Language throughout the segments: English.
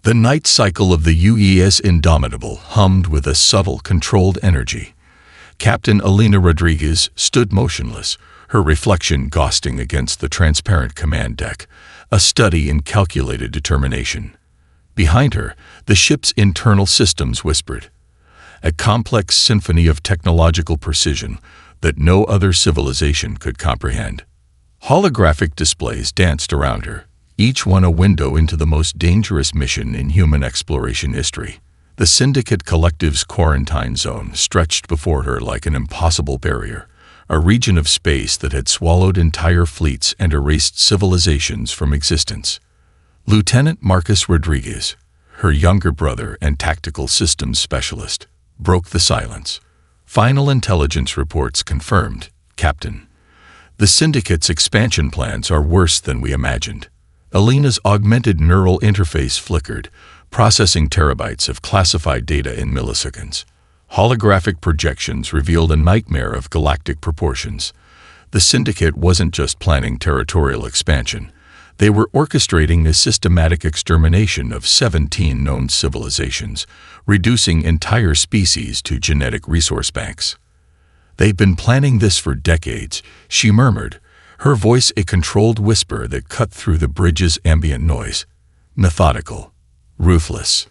The night cycle of the UES Indomitable hummed with a subtle, controlled energy. Captain Elena Rodriguez stood motionless, her reflection ghosting against the transparent command deck, a study in calculated determination. Behind her, the ship's internal systems whispered, a complex symphony of technological precision that no other civilization could comprehend. Holographic displays danced around her, each one a window into the most dangerous mission in human exploration history. The Syndicate Collective's quarantine zone stretched before her like an impossible barrier, a region of space that had swallowed entire fleets and erased civilizations from existence. Lieutenant Marcus Rodriguez, her younger brother and tactical systems specialist, broke the silence. Final intelligence reports confirmed, Captain. The Syndicate's expansion plans are worse than we imagined. Elena's augmented neural interface flickered, processing terabytes of classified data in milliseconds. Holographic projections revealed a nightmare of galactic proportions. The Syndicate wasn't just planning territorial expansion. They were orchestrating a systematic extermination of 17 known civilizations, reducing entire species to genetic resource banks. They've been planning this for decades, she murmured, her voice a controlled whisper that cut through the bridge's ambient noise. Methodical. Ruthless.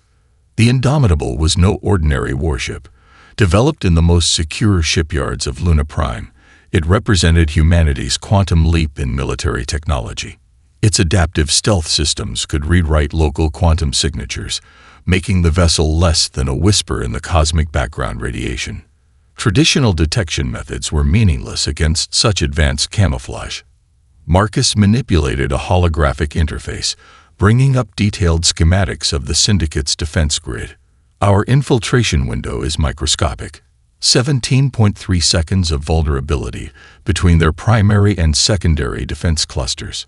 The Indomitable was no ordinary warship. Developed in the most secure shipyards of Luna Prime, it represented humanity's quantum leap in military technology. Its adaptive stealth systems could rewrite local quantum signatures, making the vessel less than a whisper in the cosmic background radiation. Traditional detection methods were meaningless against such advanced camouflage. Marcus manipulated a holographic interface, bringing up detailed schematics of the Syndicate's defense grid. Our infiltration window is microscopic. 17.3 seconds of vulnerability between their primary and secondary defense clusters.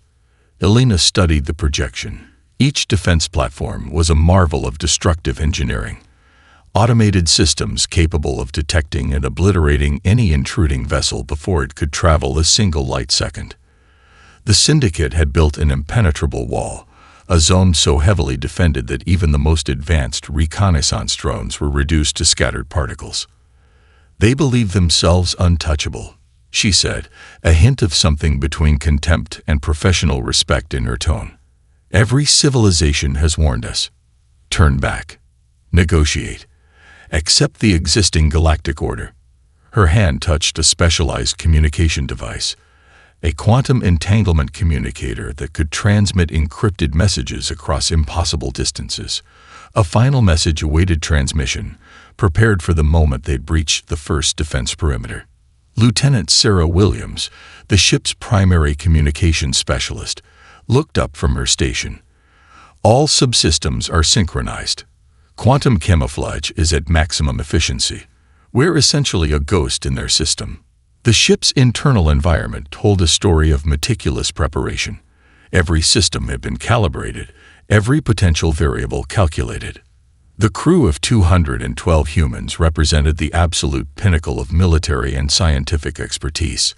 Elena studied the projection. Each defense platform was a marvel of destructive engineering. Automated systems capable of detecting and obliterating any intruding vessel before it could travel a single light second. The Syndicate had built an impenetrable wall, a zone so heavily defended that even the most advanced reconnaissance drones were reduced to scattered particles. They believed themselves untouchable, she said, a hint of something between contempt and professional respect in her tone. Every civilization has warned us. Turn back. Negotiate. Accept the existing galactic order. Her hand touched a specialized communication device, a quantum entanglement communicator that could transmit encrypted messages across impossible distances. A final message awaited transmission, prepared for the moment they'd breached the first defense perimeter. Lieutenant Sarah Williams, the ship's primary communications specialist, looked up from her station. All subsystems are synchronized. Quantum camouflage is at maximum efficiency. We're essentially a ghost in their system. The ship's internal environment told a story of meticulous preparation. Every system had been calibrated, every potential variable calculated. The crew of 212 humans represented the absolute pinnacle of military and scientific expertise.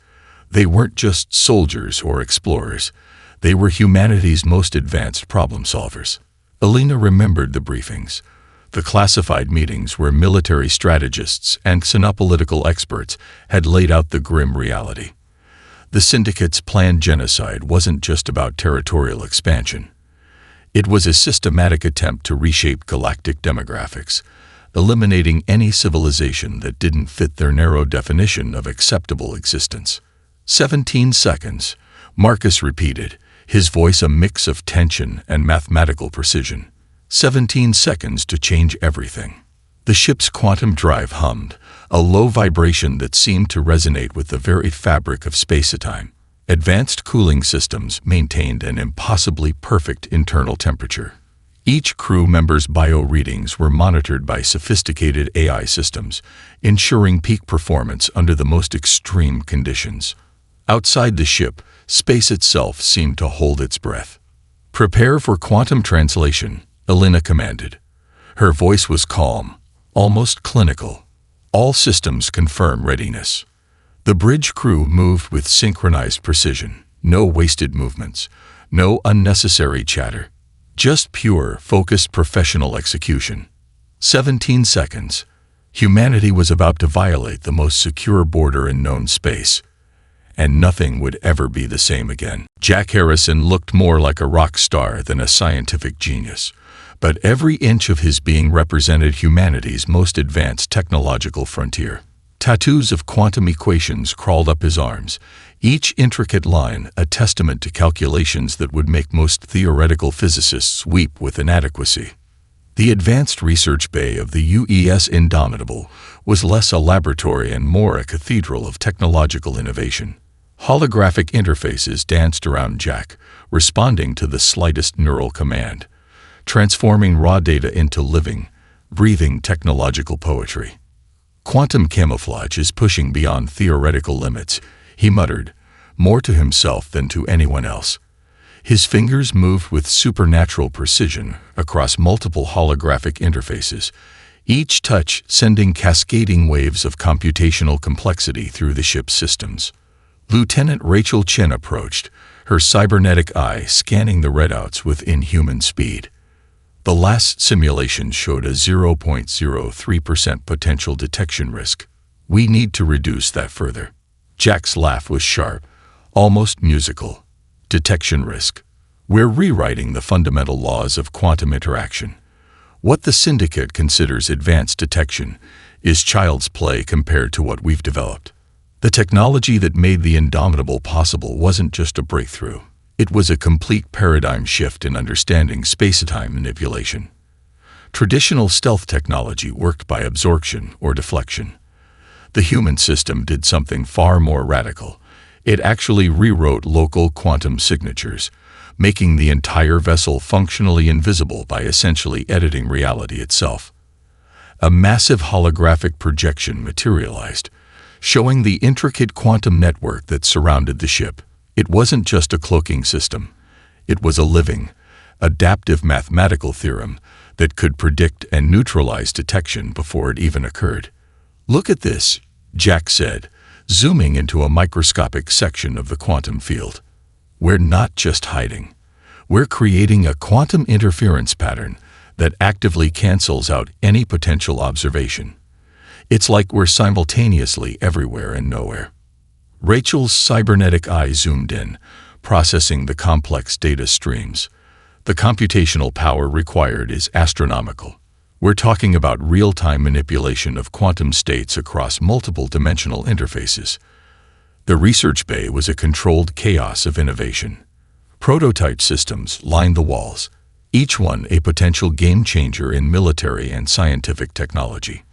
They weren't just soldiers or explorers. They were humanity's most advanced problem solvers. Elena remembered the briefings, the classified meetings where military strategists and xenopolitical experts had laid out the grim reality. The Syndicate's planned genocide wasn't just about territorial expansion. It was a systematic attempt to reshape galactic demographics, eliminating any civilization that didn't fit their narrow definition of acceptable existence. 17 seconds, Marcus repeated, his voice a mix of tension and mathematical precision. 17 seconds to change everything. The ship's quantum drive hummed, a low vibration that seemed to resonate with the very fabric of space-time. Advanced cooling systems maintained an impossibly perfect internal temperature. Each crew member's bio-readings were monitored by sophisticated AI systems, ensuring peak performance under the most extreme conditions. Outside the ship, space itself seemed to hold its breath. "Prepare for quantum translation," Elena commanded. Her voice was calm, almost clinical. All systems confirm readiness. The bridge crew moved with synchronized precision. No wasted movements, no unnecessary chatter. Just pure, focused professional execution. 17 seconds. Humanity was about to violate the most secure border in known space, and nothing would ever be the same again. Jack Harrison looked more like a rock star than a scientific genius, but every inch of his being represented humanity's most advanced technological frontier. Tattoos of quantum equations crawled up his arms, each intricate line a testament to calculations that would make most theoretical physicists weep with inadequacy. The advanced research bay of the UES Indomitable was less a laboratory and more a cathedral of technological innovation. Holographic interfaces danced around Jack, responding to the slightest neural command, transforming raw data into living, breathing technological poetry. Quantum camouflage is pushing beyond theoretical limits, he muttered, more to himself than to anyone else. His fingers moved with supernatural precision across multiple holographic interfaces, each touch sending cascading waves of computational complexity through the ship's systems. Lieutenant Rachel Chen approached, her cybernetic eye scanning the readouts with inhuman speed. The last simulation showed a 0.03% potential detection risk. We need to reduce that further. Jack's laugh was sharp, almost musical. Detection risk. We're rewriting the fundamental laws of quantum interaction. What the Syndicate considers advanced detection is child's play compared to what we've developed. The technology that made the Indomitable possible wasn't just a breakthrough. It was a complete paradigm shift in understanding space-time manipulation. Traditional stealth technology worked by absorption or deflection. The human system did something far more radical. It actually rewrote local quantum signatures, making the entire vessel functionally invisible by essentially editing reality itself. A massive holographic projection materialized, showing the intricate quantum network that surrounded the ship. It wasn't just a cloaking system. It was a living, adaptive mathematical theorem that could predict and neutralize detection before it even occurred. "Look at this," Jack said, zooming into a microscopic section of the quantum field. "We're not just hiding. We're creating a quantum interference pattern that actively cancels out any potential observation. It's like we're simultaneously everywhere and nowhere." Rachel's cybernetic eye zoomed in, processing the complex data streams. The computational power required is astronomical. We're talking about real-time manipulation of quantum states across multiple dimensional interfaces. The research bay was a controlled chaos of innovation. Prototype systems lined the walls, each one a potential game-changer in military and scientific technology.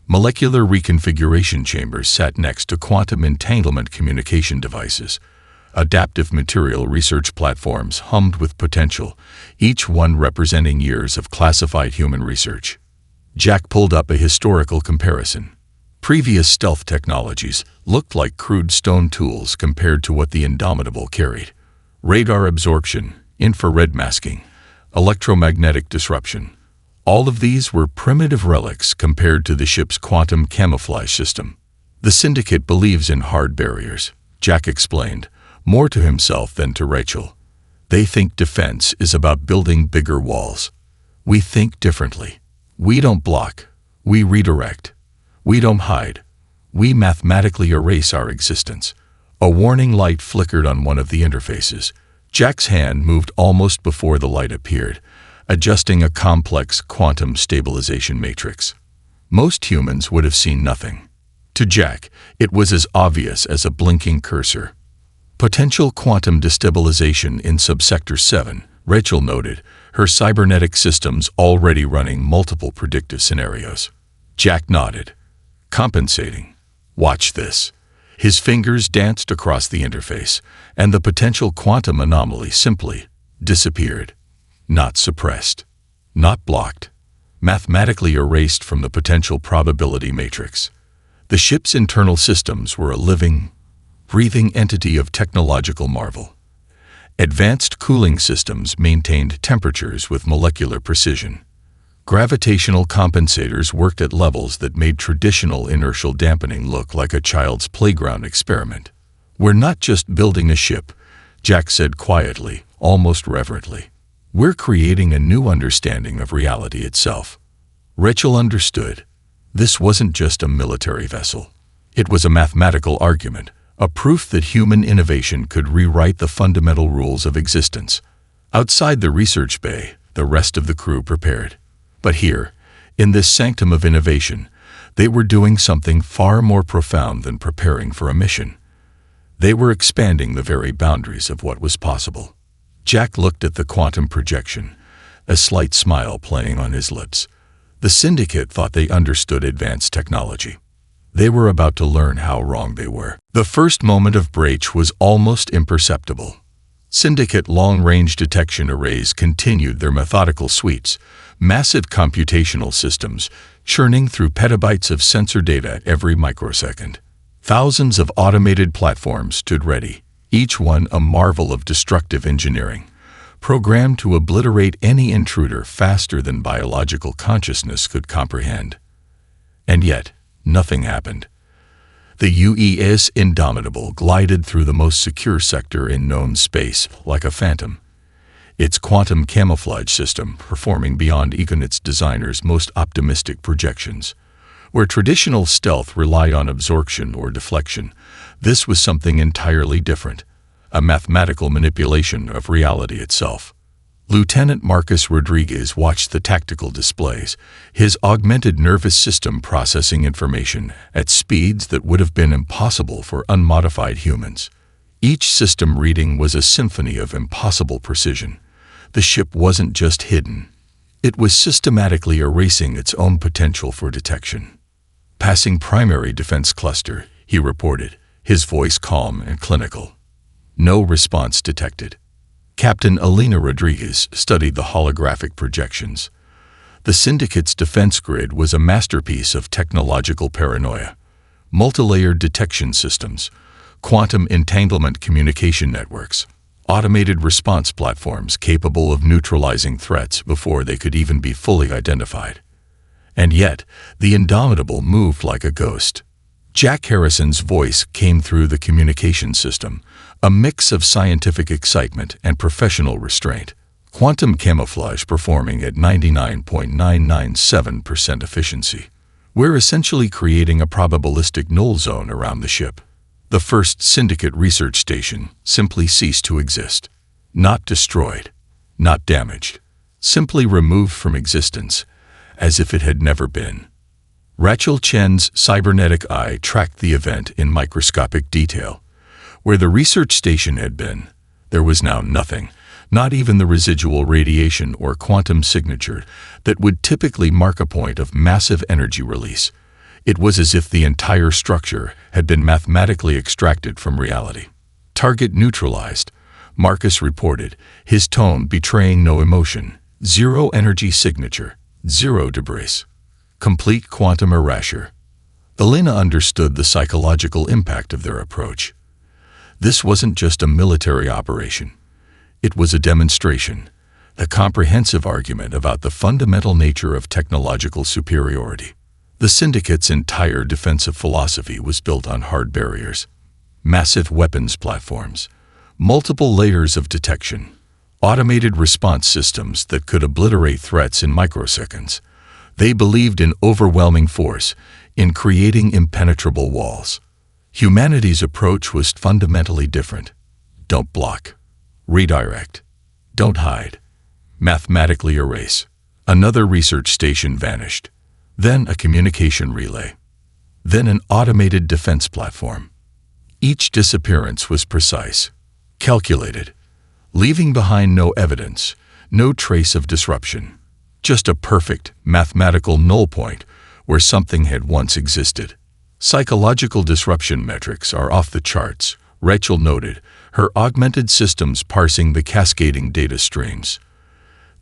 Molecular reconfiguration chambers sat next to quantum entanglement communication devices. Adaptive material research platforms hummed with potential, each one representing years of classified human research. Jack pulled up a historical comparison. Previous stealth technologies looked like crude stone tools compared to what the Indomitable carried. Radar absorption, infrared masking, electromagnetic disruption. All of these were primitive relics compared to the ship's quantum camouflage system. "The Syndicate believes in hard barriers," Jack explained, more to himself than to Rachel. "They think defense is about building bigger walls. We think differently. We don't block. We redirect. We don't hide. We mathematically erase our existence." A warning light flickered on one of the interfaces. Jack's hand moved almost before the light appeared, adjusting a complex quantum stabilization matrix. Most humans would have seen nothing. To Jack, it was as obvious as a blinking cursor. "Potential quantum destabilization in Subsector 7, Rachel noted, her cybernetic systems already running multiple predictive scenarios. Jack nodded. "Compensating. Watch this." His fingers danced across the interface, and the potential quantum anomaly simply disappeared. Not suppressed. Not blocked. Mathematically erased from the potential probability matrix. The ship's internal systems were a living, breathing entity of technological marvel. Advanced cooling systems maintained temperatures with molecular precision. Gravitational compensators worked at levels that made traditional inertial dampening look like a child's playground experiment. "We're not just building a ship," Jack said quietly, almost reverently. We're creating a new understanding of reality itself. Rachel understood. This wasn't just a military vessel. It was a mathematical argument, a proof that human innovation could rewrite the fundamental rules of existence. Outside the research bay, the rest of the crew prepared. But here, in this sanctum of innovation, they were doing something far more profound than preparing for a mission. They were expanding the very boundaries of what was possible. Jack looked at the quantum projection, a slight smile playing on his lips. The Syndicate thought they understood advanced technology. They were about to learn how wrong they were. The first moment of breach was almost imperceptible. Syndicate long-range detection arrays continued their methodical sweeps, massive computational systems churning through petabytes of sensor data every microsecond. Thousands of automated platforms stood ready, each one a marvel of destructive engineering, programmed to obliterate any intruder faster than biological consciousness could comprehend. And yet, nothing happened. The UES Indomitable glided through the most secure sector in known space like a phantom, its quantum camouflage system performing beyond Econet's designer's most optimistic projections. Where traditional stealth relied on absorption or deflection, this was something entirely different, a mathematical manipulation of reality itself. Lieutenant Marcus Rodriguez watched the tactical displays, his augmented nervous system processing information at speeds that would have been impossible for unmodified humans. Each system reading was a symphony of impossible precision. The ship wasn't just hidden. It was systematically erasing its own potential for detection. Passing primary defense cluster, he reported, his voice calm and clinical. No response detected. Captain Alina Rodriguez studied the holographic projections. The Syndicate's defense grid was a masterpiece of technological paranoia. Multilayered detection systems, quantum entanglement communication networks, automated response platforms capable of neutralizing threats before they could even be fully identified. And yet, the Indomitable moved like a ghost. Jack Harrison's voice came through the communication system, a mix of scientific excitement and professional restraint. Quantum camouflage performing at 99.997% efficiency. We're essentially creating a probabilistic null zone around the ship. The first Syndicate research station simply ceased to exist. Not destroyed, not damaged, simply removed from existence, as if it had never been. Rachel Chen's cybernetic eye tracked the event in microscopic detail. Where the research station had been, there was now nothing, not even the residual radiation or quantum signature that would typically mark a point of massive energy release. It was as if the entire structure had been mathematically extracted from reality. Target neutralized, Marcus reported, his tone betraying no emotion. Zero energy signature, zero debris. Complete quantum erasure. Alina understood the psychological impact of their approach. This wasn't just a military operation. It was a demonstration, a comprehensive argument about the fundamental nature of technological superiority. The Syndicate's entire defensive philosophy was built on hard barriers, massive weapons platforms, multiple layers of detection, automated response systems that could obliterate threats in microseconds. They believed in overwhelming force, in creating impenetrable walls. Humanity's approach was fundamentally different. Don't block. Redirect. Don't hide. Mathematically erase. Another research station vanished. Then a communication relay. Then an automated defense platform. Each disappearance was precise, calculated, leaving behind no evidence, no trace of disruption. Just a perfect, mathematical null point where something had once existed. Psychological disruption metrics are off the charts, Rachel noted, her augmented systems parsing the cascading data streams.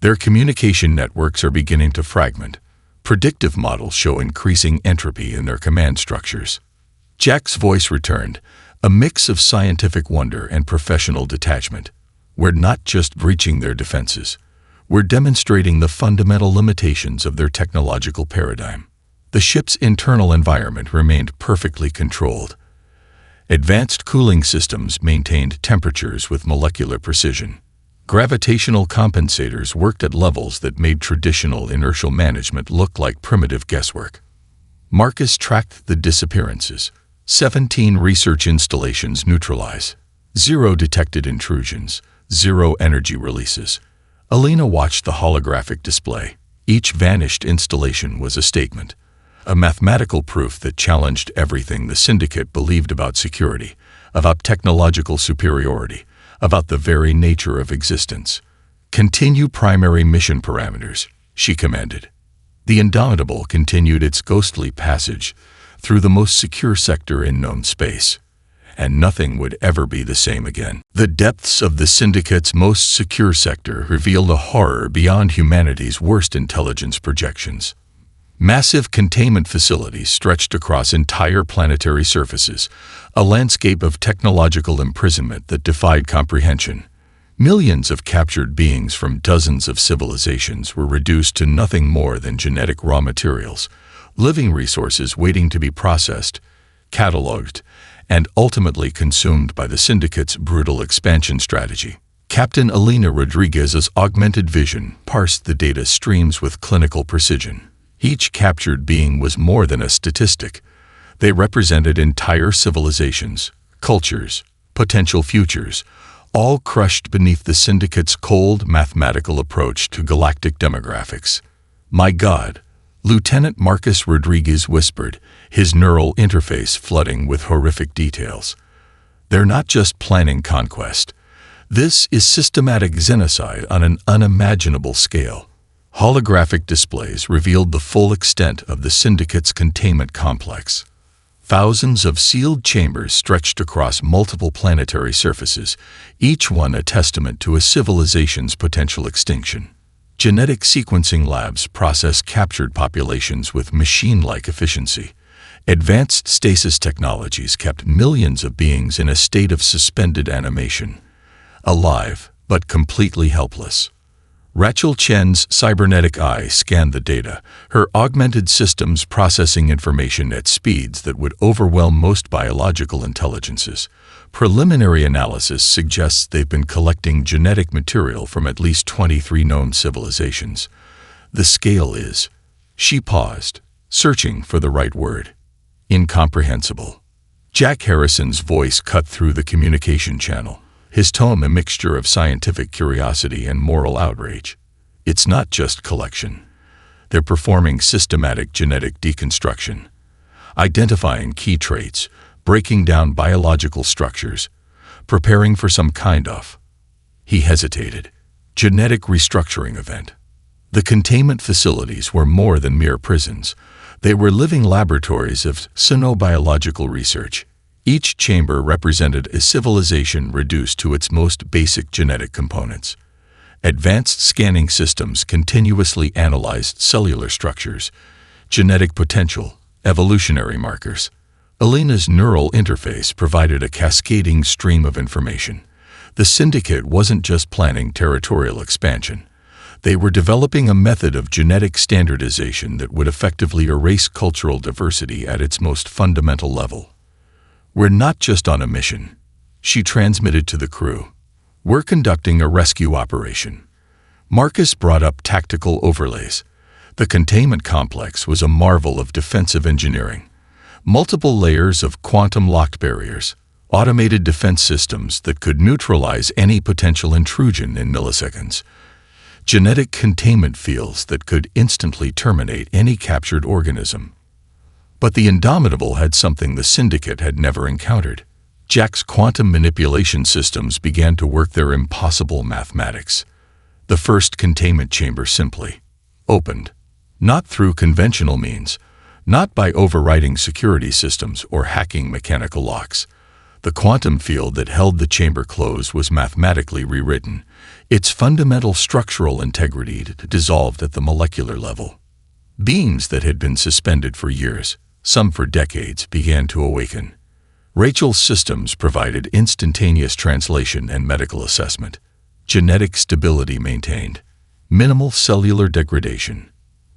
Their communication networks are beginning to fragment. Predictive models show increasing entropy in their command structures. Jack's voice returned, a mix of scientific wonder and professional detachment. We're not just breaching their defenses. We're demonstrating the fundamental limitations of their technological paradigm. The ship's internal environment remained perfectly controlled. Advanced cooling systems maintained temperatures with molecular precision. Gravitational compensators worked at levels that made traditional inertial management look like primitive guesswork. Marcus tracked the disappearances. 17 research installations neutralize. 0 detected intrusions. 0 energy releases. Alina watched the holographic display. Each vanished installation was a statement, a mathematical proof that challenged everything the Syndicate believed about security, about technological superiority, about the very nature of existence. "Continue primary mission parameters," she commanded. The Indomitable continued its ghostly passage through the most secure sector in known space, and nothing would ever be the same again. The depths of the Syndicate's most secure sector revealed a horror beyond humanity's worst intelligence projections. Massive containment facilities stretched across entire planetary surfaces, a landscape of technological imprisonment that defied comprehension. Millions of captured beings from dozens of civilizations were reduced to nothing more than genetic raw materials, living resources waiting to be processed, cataloged, and ultimately consumed by the Syndicate's brutal expansion strategy. Captain Alina Rodriguez's augmented vision parsed the data streams with clinical precision. Each captured being was more than a statistic. They represented entire civilizations, cultures, potential futures, all crushed beneath the Syndicate's cold, mathematical approach to galactic demographics. "My God," Lieutenant Marcus Rodriguez whispered, his neural interface flooding with horrific details. "They're not just planning conquest. This is systematic genocide on an unimaginable scale." Holographic displays revealed the full extent of the Syndicate's containment complex. Thousands of sealed chambers stretched across multiple planetary surfaces, each one a testament to a civilization's potential extinction. Genetic sequencing labs process captured populations with machine-like efficiency. Advanced stasis technologies kept millions of beings in a state of suspended animation, alive but completely helpless. Rachel Chen's cybernetic eye scanned the data, her augmented systems processing information at speeds that would overwhelm most biological intelligences. Preliminary analysis suggests they've been collecting genetic material from at least 23 known civilizations. The scale is... She paused, searching for the right word. Incomprehensible. Jack Harrison's voice cut through the communication channel, his tone a mixture of scientific curiosity and moral outrage. "It's not just collection. They're performing systematic genetic deconstruction, identifying key traits, breaking down biological structures, preparing for some kind of..." He hesitated. "Genetic restructuring event." The containment facilities were more than mere prisons. They were living laboratories of xenobiological research. Each chamber represented a civilization reduced to its most basic genetic components. Advanced scanning systems continuously analyzed cellular structures, genetic potential, evolutionary markers. Alina's neural interface provided a cascading stream of information. The Syndicate wasn't just planning territorial expansion. They were developing a method of genetic standardization that would effectively erase cultural diversity at its most fundamental level. "We're not just on a mission," she transmitted to the crew. "We're conducting a rescue operation." Marcus brought up tactical overlays. The containment complex was a marvel of defensive engineering. Multiple layers of quantum-locked barriers, automated defense systems that could neutralize any potential intrusion in milliseconds, genetic containment fields that could instantly terminate any captured organism. But the Indomitable had something the Syndicate had never encountered. Jack's quantum manipulation systems began to work their impossible mathematics. The first containment chamber simply opened, not through conventional means, not by overriding security systems or hacking mechanical locks. The quantum field that held the chamber closed was mathematically rewritten, its fundamental structural integrity dissolved at the molecular level. Beings that had been suspended for years, some for decades, began to awaken. Rachel's systems provided instantaneous translation and medical assessment. Genetic stability maintained. Minimal cellular degradation.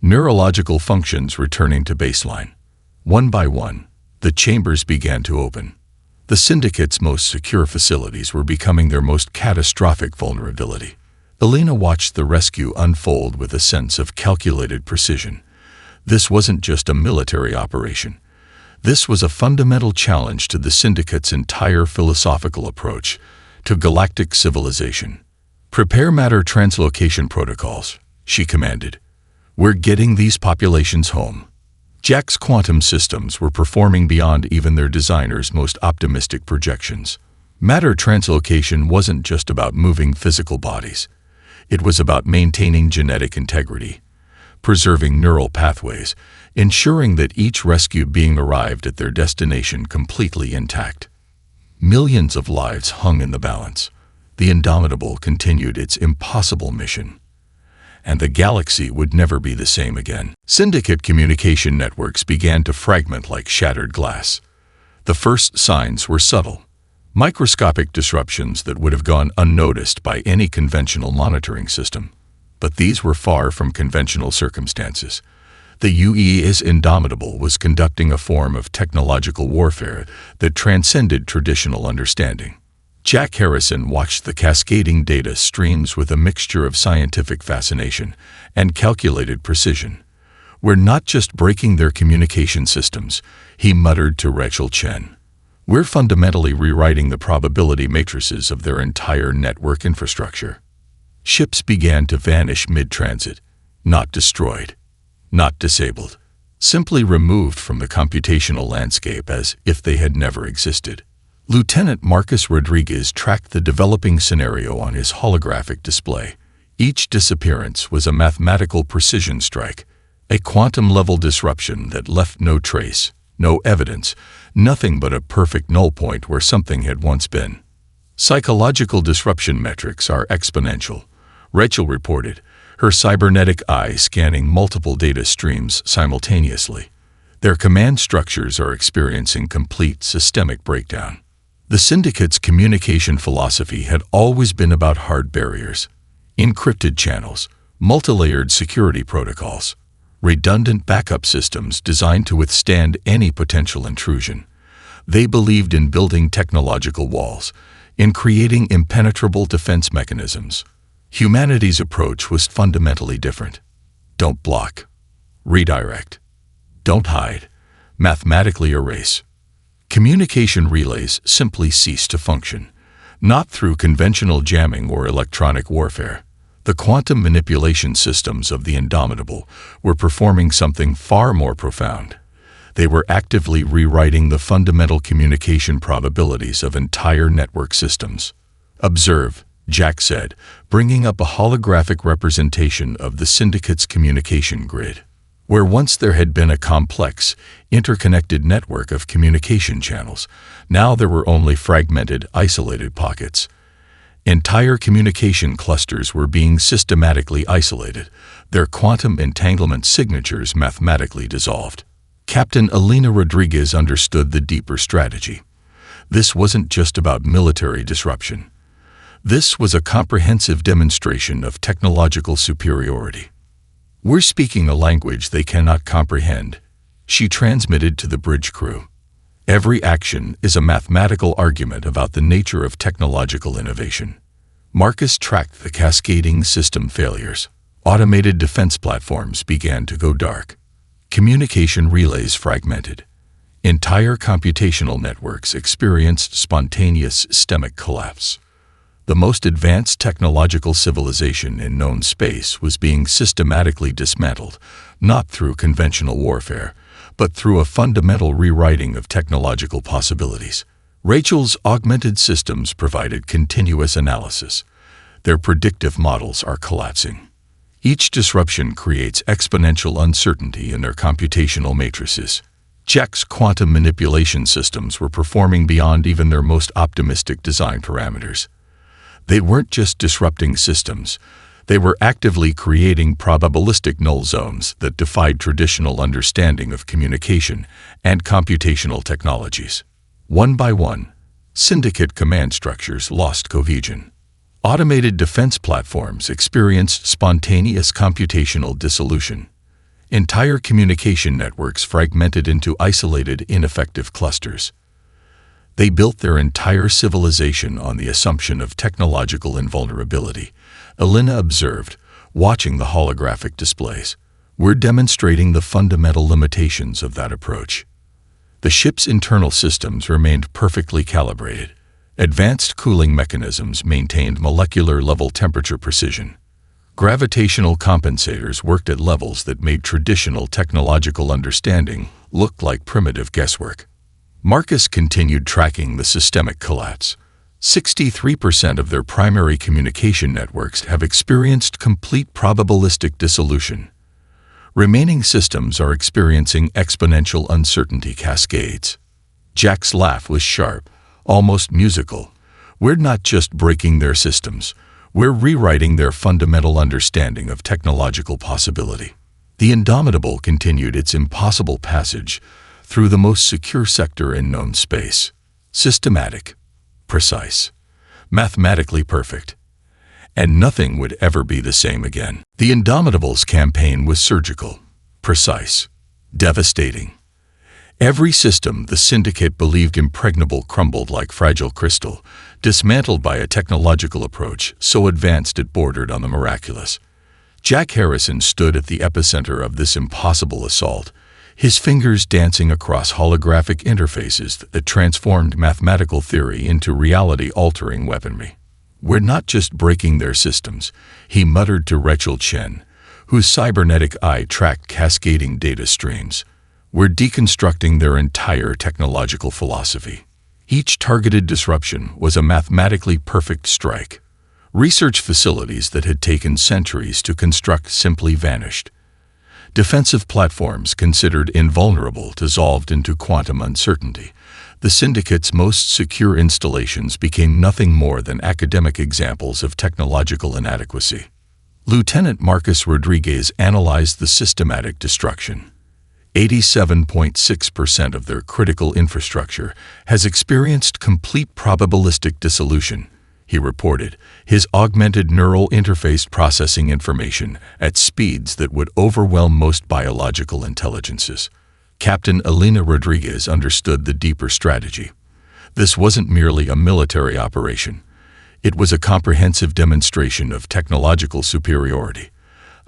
Neurological functions returning to baseline. One by one, the chambers began to open. The Syndicate's most secure facilities were becoming their most catastrophic vulnerability. Alina watched the rescue unfold with a sense of calculated precision. This wasn't just a military operation. This was a fundamental challenge to the Syndicate's entire philosophical approach to galactic civilization. "Prepare matter translocation protocols," she commanded. "We're getting these populations home." Jack's quantum systems were performing beyond even their designers' most optimistic projections. Matter translocation wasn't just about moving physical bodies. It was about maintaining genetic integrity, preserving neural pathways, ensuring that each rescue being arrived at their destination completely intact. Millions of lives hung in the balance. The Indomitable continued its impossible mission, and the galaxy would never be the same again. Syndicate communication networks began to fragment like shattered glass. The first signs were subtle, microscopic disruptions that would have gone unnoticed by any conventional monitoring system. But these were far from conventional circumstances. The UES Indomitable was conducting a form of technological warfare that transcended traditional understanding. Jack Harrison watched the cascading data streams with a mixture of scientific fascination and calculated precision. "We're not just breaking their communication systems," he muttered to Rachel Chen. "We're fundamentally rewriting the probability matrices of their entire network infrastructure." Ships began to vanish mid-transit, not destroyed, not disabled, simply removed from the computational landscape as if they had never existed. Lieutenant Marcus Rodriguez tracked the developing scenario on his holographic display. Each disappearance was a mathematical precision strike, a quantum-level disruption that left no trace, no evidence, nothing but a perfect null point where something had once been. "Psychological disruption metrics are exponential," Rachel reported, her cybernetic eye scanning multiple data streams simultaneously. "Their command structures are experiencing complete systemic breakdown." The Syndicate's communication philosophy had always been about hard barriers, encrypted channels, multilayered security protocols, redundant backup systems designed to withstand any potential intrusion. They believed in building technological walls, in creating impenetrable defense mechanisms. Humanity's approach was fundamentally different. Don't block. Redirect. Don't hide. Mathematically erase. Communication relays simply ceased to function, not through conventional jamming or electronic warfare. The quantum manipulation systems of the Indomitable were performing something far more profound. They were actively rewriting the fundamental communication probabilities of entire network systems. "Observe," Jack said, bringing up a holographic representation of the Syndicate's communication grid. Where once there had been a complex, interconnected network of communication channels, now there were only fragmented, isolated pockets. Entire communication clusters were being systematically isolated, their quantum entanglement signatures mathematically dissolved. Captain Alina Rodriguez understood the deeper strategy. This wasn't just about military disruption. This was a comprehensive demonstration of technological superiority. "We're speaking a language they cannot comprehend," she transmitted to the bridge crew. "Every action is a mathematical argument about the nature of technological innovation." Marcus tracked the cascading system failures. Automated defense platforms began to go dark. Communication relays fragmented. Entire computational networks experienced spontaneous systemic collapse. The most advanced technological civilization in known space was being systematically dismantled, not through conventional warfare, but through a fundamental rewriting of technological possibilities. Rachel's augmented systems provided continuous analysis. Their predictive models are collapsing. Each disruption creates exponential uncertainty in their computational matrices. Jack's quantum manipulation systems were performing beyond even their most optimistic design parameters. They weren't just disrupting systems. They were actively creating probabilistic null zones that defied traditional understanding of communication and computational technologies. One by one, Syndicate command structures lost cohesion. Automated defense platforms experienced spontaneous computational dissolution. Entire communication networks fragmented into isolated, ineffective clusters. They built their entire civilization on the assumption of technological invulnerability, Alina observed, watching the holographic displays. We're demonstrating the fundamental limitations of that approach. The ship's internal systems remained perfectly calibrated. Advanced cooling mechanisms maintained molecular-level temperature precision. Gravitational compensators worked at levels that made traditional technological understanding look like primitive guesswork. Marcus continued tracking the systemic collapse. 63% of their primary communication networks have experienced complete probabilistic dissolution. Remaining systems are experiencing exponential uncertainty cascades. Jack's laugh was sharp, almost musical. We're not just breaking their systems. We're rewriting their fundamental understanding of technological possibility. The Indomitable continued its impossible passage through the most secure sector in known space. Systematic, precise, mathematically perfect. And nothing would ever be the same again. The Indomitable's campaign was surgical, precise, devastating. Every system the Syndicate believed impregnable crumbled like fragile crystal, dismantled by a technological approach so advanced it bordered on the miraculous. Jack Harrison stood at the epicenter of this impossible assault, his fingers dancing across holographic interfaces that transformed mathematical theory into reality-altering weaponry. We're not just breaking their systems, he muttered to Rachel Chen, whose cybernetic eye tracked cascading data streams. We're deconstructing their entire technological philosophy. Each targeted disruption was a mathematically perfect strike. Research facilities that had taken centuries to construct simply vanished. Defensive platforms considered invulnerable dissolved into quantum uncertainty. The Syndicate's most secure installations became nothing more than academic examples of technological inadequacy. Lieutenant Marcus Rodriguez analyzed the systematic destruction. 87.6% of their critical infrastructure has experienced complete probabilistic dissolution, he reported, his augmented neural interface processing information at speeds that would overwhelm most biological intelligences. Captain Alina Rodriguez understood the deeper strategy. This wasn't merely a military operation. It was a comprehensive demonstration of technological superiority,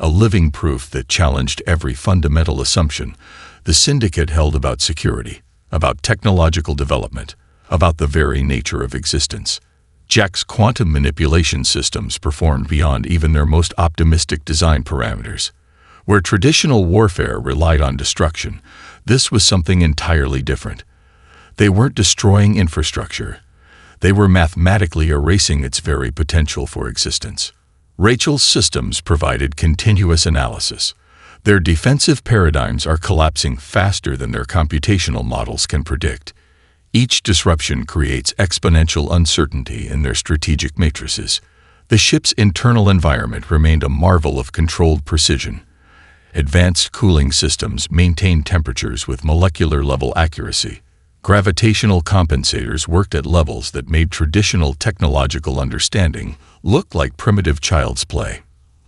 a living proof that challenged every fundamental assumption the Syndicate held about security, about technological development, about the very nature of existence. Jack's quantum manipulation systems performed beyond even their most optimistic design parameters. Where traditional warfare relied on destruction, this was something entirely different. They weren't destroying infrastructure. They were mathematically erasing its very potential for existence. Rachel's systems provided continuous analysis. Their defensive paradigms are collapsing faster than their computational models can predict. Each disruption creates exponential uncertainty in their strategic matrices. The ship's internal environment remained a marvel of controlled precision. Advanced cooling systems maintained temperatures with molecular-level accuracy. Gravitational compensators worked at levels that made traditional technological understanding look like primitive child's play.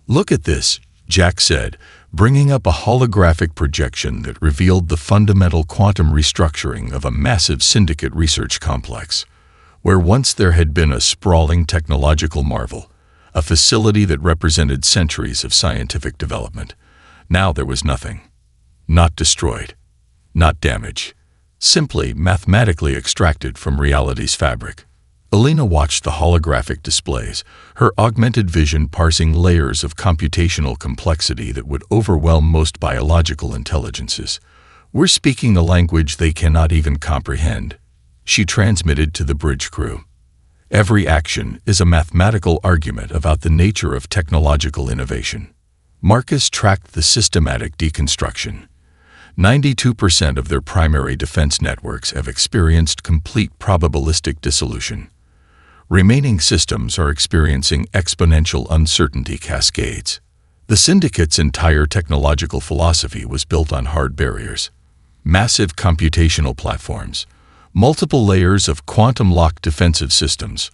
"Look at this," Jack said, bringing up a holographic projection that revealed the fundamental quantum restructuring of a massive Syndicate research complex. Where once there had been a sprawling technological marvel, a facility that represented centuries of scientific development, now there was nothing. Not destroyed, not damaged, simply mathematically extracted from reality's fabric. Alina watched the holographic displays, her augmented vision parsing layers of computational complexity that would overwhelm most biological intelligences. "We're speaking a language they cannot even comprehend," she transmitted to the bridge crew. "Every action is a mathematical argument about the nature of technological innovation." Marcus tracked the systematic deconstruction. 92% of their primary defense networks have experienced complete probabilistic dissolution. Remaining systems are experiencing exponential uncertainty cascades. The Syndicate's entire technological philosophy was built on hard barriers. Massive computational platforms, multiple layers of quantum-locked defensive systems,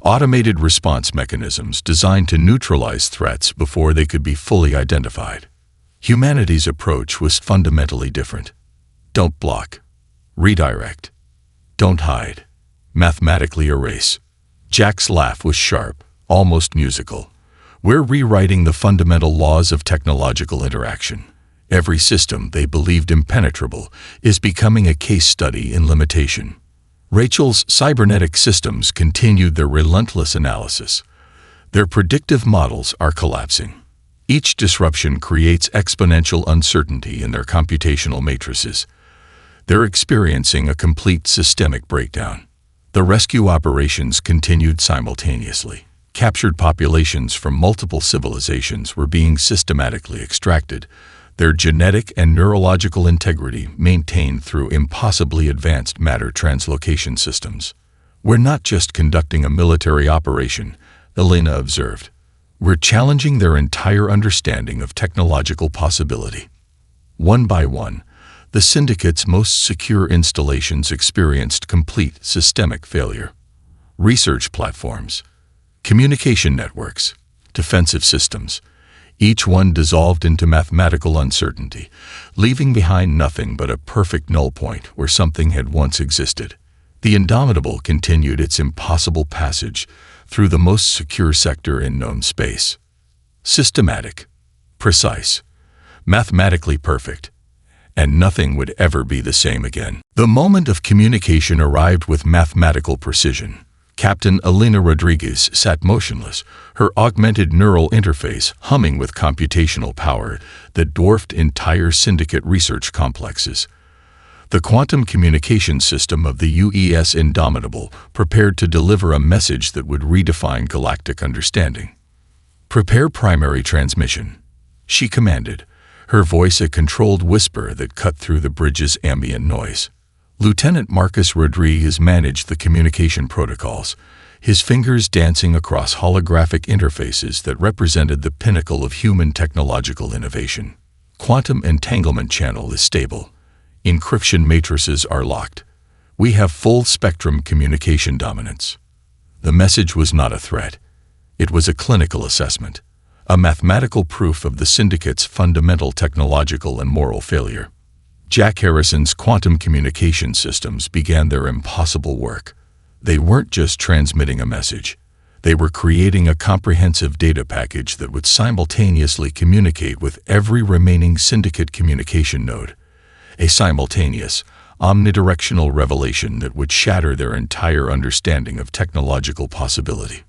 automated response mechanisms designed to neutralize threats before they could be fully identified. Humanity's approach was fundamentally different. Don't block. Redirect. Don't hide. mathematically erase. Jack's laugh was sharp, almost musical. We're rewriting the fundamental laws of technological interaction. Every system they believed impenetrable is becoming a case study in limitation. Rachel's cybernetic systems continued their relentless analysis. Their predictive models are collapsing. Each disruption creates exponential uncertainty in their computational matrices. They're experiencing a complete systemic breakdown. The rescue operations continued simultaneously. Captured populations from multiple civilizations were being systematically extracted, their genetic and neurological integrity maintained through impossibly advanced matter translocation systems. We're not just conducting a military operation, Elena observed. We're challenging their entire understanding of technological possibility. One by one, the Syndicate's most secure installations experienced complete systemic failure. Research platforms, communication networks, defensive systems, each one dissolved into mathematical uncertainty, leaving behind nothing but a perfect null point where something had once existed. The Indomitable continued its impossible passage through the most secure sector in known space. Systematic, precise, mathematically perfect, and nothing would ever be the same again. The moment of communication arrived with mathematical precision. Captain Elena Rodriguez sat motionless, her augmented neural interface humming with computational power that dwarfed entire Syndicate research complexes. The quantum communication system of the UES Indomitable prepared to deliver a message that would redefine galactic understanding. "Prepare primary transmission," she commanded, her voice a controlled whisper that cut through the bridge's ambient noise. Lieutenant Marcus Rodriguez managed the communication protocols, his fingers dancing across holographic interfaces that represented the pinnacle of human technological innovation. "Quantum entanglement channel is stable. Encryption matrices are locked. We have full-spectrum communication dominance." The message was not a threat. It was a clinical assessment, a mathematical proof of the Syndicate's fundamental technological and moral failure. Jack Harrison's quantum communication systems began their impossible work. They weren't just transmitting a message. They were creating a comprehensive data package that would simultaneously communicate with every remaining Syndicate communication node. A simultaneous, omnidirectional revelation that would shatter their entire understanding of technological possibility.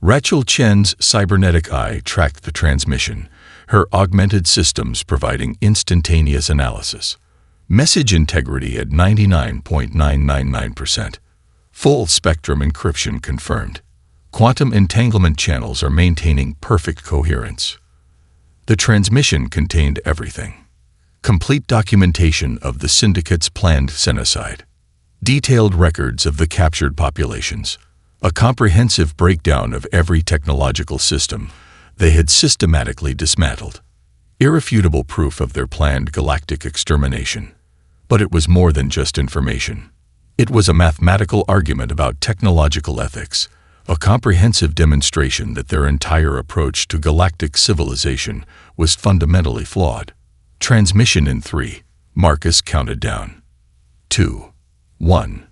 Rachel Chen's cybernetic eye tracked the transmission, her augmented systems providing instantaneous analysis. Message integrity at 99.999%. Full spectrum encryption confirmed. Quantum entanglement channels are maintaining perfect coherence. The transmission contained everything. Complete documentation of the Syndicate's planned genocide. Detailed records of the captured populations. A comprehensive breakdown of every technological system they had systematically dismantled. Irrefutable proof of their planned galactic extermination. But it was more than just information. It was a mathematical argument about technological ethics, a comprehensive demonstration that their entire approach to galactic civilization was fundamentally flawed. Transmission in 3. Marcus counted down. 2. 1.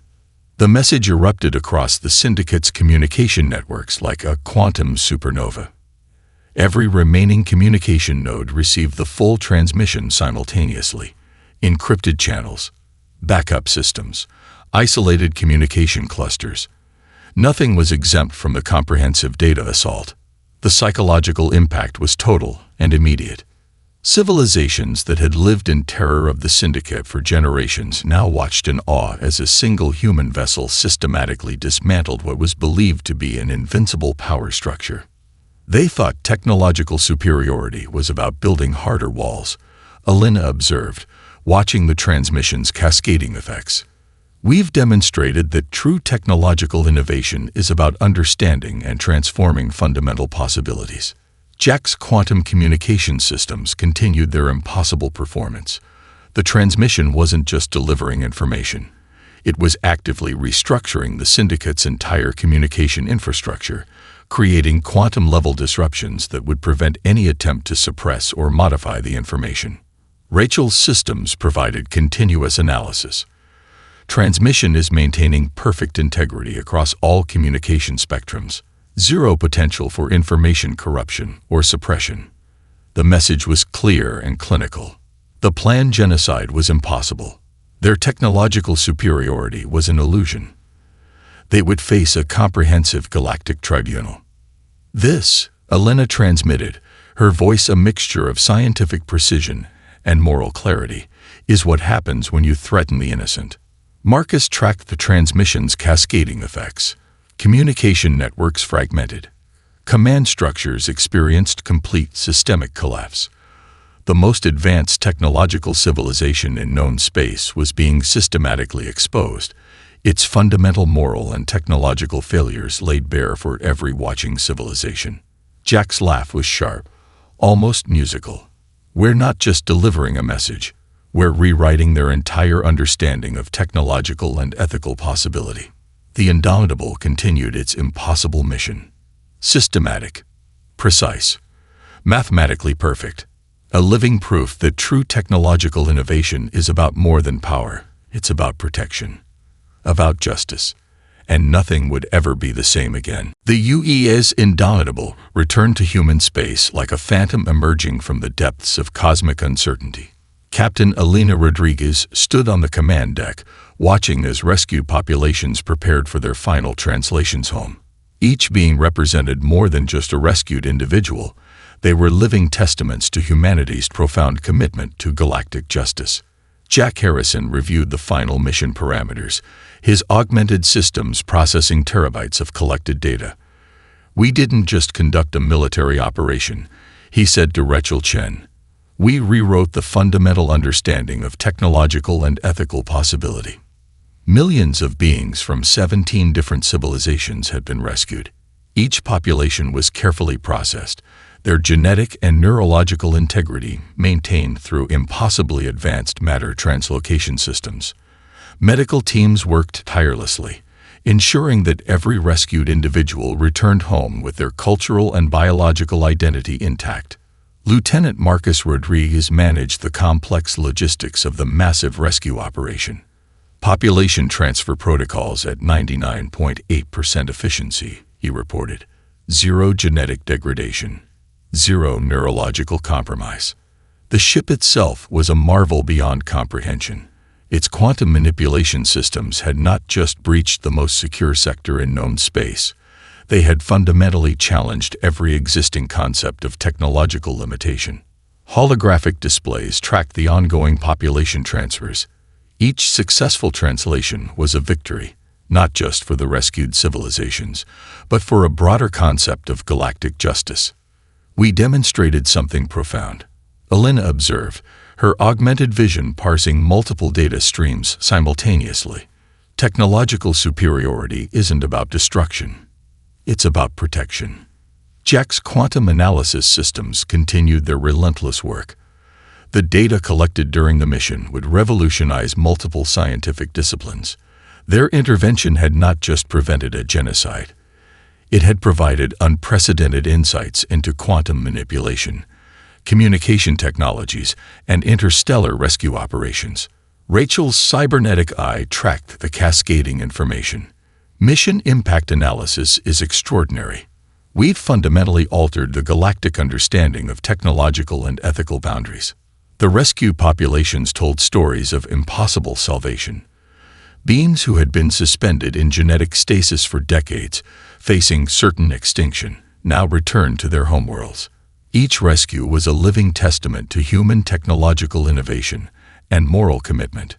The message erupted across the Syndicate's communication networks like a quantum supernova. Every remaining communication node received the full transmission simultaneously. Encrypted channels, backup systems, isolated communication clusters. Nothing was exempt from the comprehensive data assault. The psychological impact was total and immediate. Civilizations that had lived in terror of the Syndicate for generations now watched in awe as a single human vessel systematically dismantled what was believed to be an invincible power structure. They thought technological superiority was about building harder walls, Elena observed, watching the transmission's cascading effects. "We've demonstrated that true technological innovation is about understanding and transforming fundamental possibilities." Jack's quantum communication systems continued their impossible performance. The transmission wasn't just delivering information. It was actively restructuring the Syndicate's entire communication infrastructure, creating quantum-level disruptions that would prevent any attempt to suppress or modify the information. Rachel's systems provided continuous analysis. Transmission is maintaining perfect integrity across all communication spectrums. Zero potential for information corruption or suppression. The message was clear and clinical. The planned genocide was impossible. Their technological superiority was an illusion. They would face a comprehensive galactic tribunal. This, Elena transmitted, her voice a mixture of scientific precision and moral clarity, is what happens when you threaten the innocent. Marcus tracked the transmission's cascading effects. Communication networks fragmented. Command structures experienced complete systemic collapse. The most advanced technological civilization in known space was being systematically exposed, its fundamental moral and technological failures laid bare for every watching civilization. Jack's laugh was sharp, almost musical. We're not just delivering a message, we're rewriting their entire understanding of technological and ethical possibility. The Indomitable continued its impossible mission. Systematic, precise, mathematically perfect. A living proof that true technological innovation is about more than power. It's about protection, about justice, and nothing would ever be the same again. The UES Indomitable returned to human space like a phantom emerging from the depths of cosmic uncertainty. Captain Elena Rodriguez stood on the command deck, watching as rescue populations prepared for their final translations home. Each being represented more than just a rescued individual. They were living testaments to humanity's profound commitment to galactic justice. Jack Harrison reviewed the final mission parameters, his augmented systems processing terabytes of collected data. "We didn't just conduct a military operation," he said to Rachel Chen. "We rewrote the fundamental understanding of technological and ethical possibility." Millions of beings from 17 different civilizations had been rescued. Each population was carefully processed, their genetic and neurological integrity maintained through impossibly advanced matter translocation systems. Medical teams worked tirelessly, ensuring that every rescued individual returned home with their cultural and biological identity intact. Lieutenant Marcus Rodriguez managed the complex logistics of the massive rescue operation. Population transfer protocols at 99.8% efficiency, he reported. Zero genetic degradation. Zero neurological compromise. The ship itself was a marvel beyond comprehension. Its quantum manipulation systems had not just breached the most secure sector in known space. They had fundamentally challenged every existing concept of technological limitation. Holographic displays tracked the ongoing population transfers. Each successful translation was a victory, not just for the rescued civilizations, but for a broader concept of galactic justice. "We demonstrated something profound," Elena observed, her augmented vision parsing multiple data streams simultaneously. Technological superiority isn't about destruction. It's about protection. Jack's quantum analysis systems continued their relentless work. The data collected during the mission would revolutionize multiple scientific disciplines. Their intervention had not just prevented a genocide. It had provided unprecedented insights into quantum manipulation, communication technologies, and interstellar rescue operations. Rachel's cybernetic eye tracked the cascading information. Mission impact analysis is extraordinary. We've fundamentally altered the galactic understanding of technological and ethical boundaries. The rescue populations told stories of impossible salvation. Beings who had been suspended in genetic stasis for decades, facing certain extinction, now returned to their homeworlds. Each rescue was a living testament to human technological innovation and moral commitment.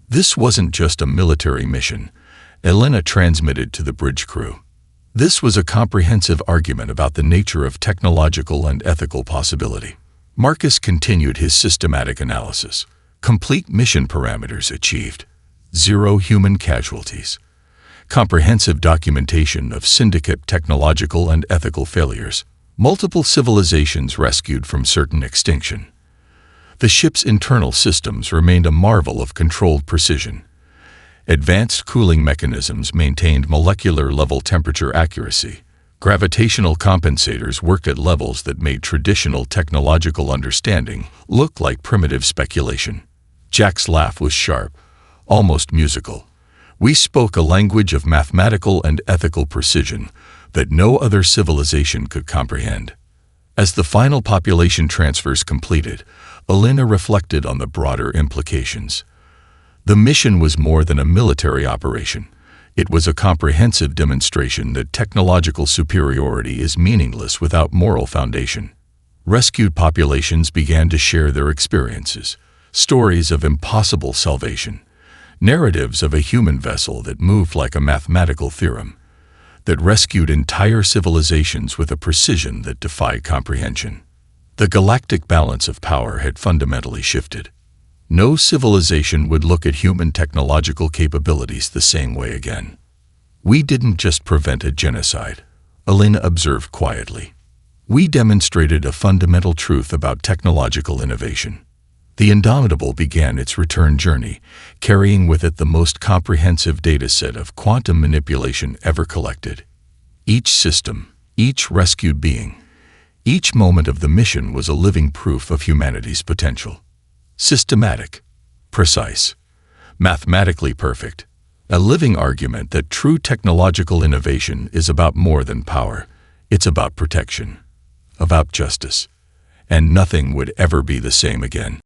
This wasn't just a military mission, Elena transmitted to the bridge crew. This was a comprehensive argument about the nature of technological and ethical possibility. Marcus continued his systematic analysis. Complete mission parameters achieved. Zero human casualties. Comprehensive documentation of syndicate technological and ethical failures. Multiple civilizations rescued from certain extinction. The ship's internal systems remained a marvel of controlled precision. Advanced cooling mechanisms maintained molecular-level temperature accuracy. Gravitational compensators worked at levels that made traditional technological understanding look like primitive speculation. Jack's laugh was sharp, almost musical. We spoke a language of mathematical and ethical precision that no other civilization could comprehend. As the final population transfers completed, Alina reflected on the broader implications. The mission was more than a military operation. It was a comprehensive demonstration that technological superiority is meaningless without moral foundation. Rescued populations began to share their experiences, stories of impossible salvation, narratives of a human vessel that moved like a mathematical theorem, that rescued entire civilizations with a precision that defied comprehension. The galactic balance of power had fundamentally shifted. No civilization would look at human technological capabilities the same way again. We didn't just prevent a genocide, Alina observed quietly. We demonstrated a fundamental truth about technological innovation. The Indomitable began its return journey, carrying with it the most comprehensive dataset of quantum manipulation ever collected. Each system, each rescued being, each moment of the mission was a living proof of humanity's potential. Systematic, precise, mathematically perfect. A living argument that true technological innovation is about more than power. It's about protection, about justice, and nothing would ever be the same again.